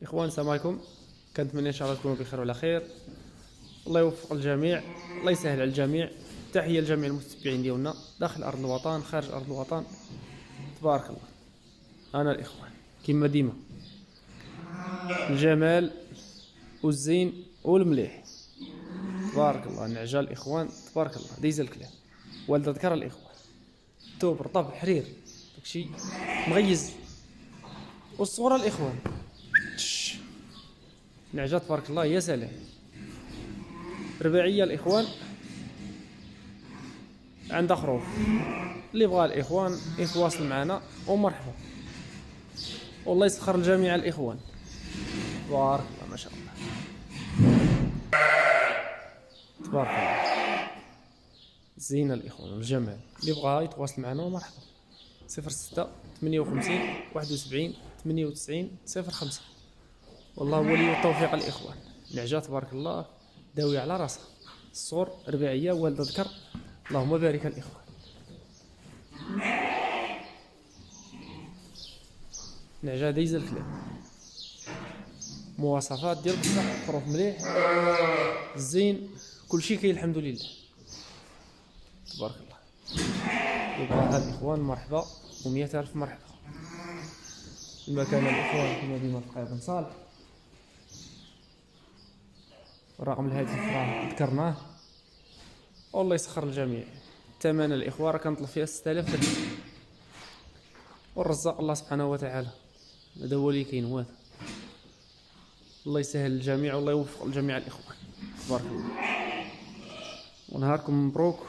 اخوان السلام عليكم. كنتمنى ان شاء الله تكونوا بخير وعلى خير. الله يوفق الجميع، الله يسهل على الجميع. تحيه لجميع المتتبعين ديالنا داخل ارض الوطن خارج ارض الوطن. تبارك الله. انا الاخوان كما ديما الجمال والزين والمليح. تبارك الله. نعجه الاخوان تبارك الله. دايز الكلام والده ذكر الاخوان. توب رطب حرير داكشي مغيز. والصوره الاخوان نعجه تبارك الله. يا سلام. رباعيه الاخوان عندها خروف. اللي بغى الاخوان يتواصل معنا ومرحبا. والله يسخر الجميع الاخوان. تبارك الله ما شاء الله. تبارك الله. زين الاخوان والجمال. اللي بغى يتواصل معنا ومرحبا. 06 58 71 98 05. والله ولي التوفيق الاخوان. نعجه تبارك الله داوي على راسها. الصور رباعيه والده ذكر. اللهم بارك الاخوان. نعجه دايزه الكلام. مواصفات ديال بصح خروف مليح زين كلشي كاين الحمد لله. تبارك الله. يبقى هاد الاخوان مرحبا و100 الف مرحبا. المكان الاخوان في مدينه قايد بن صالح. رقم الهاتف راه ذكرناه. والله يسخر الجميع. الثمن الاخوان راه كنطلب فيها 6000 درهم. والرزاق الله سبحانه وتعالى. هذا هو اللي كاين هذا. الله يسهل الجميع والله يوفق الجميع الاخوان. تبارك الله. ونهاركم مبروك.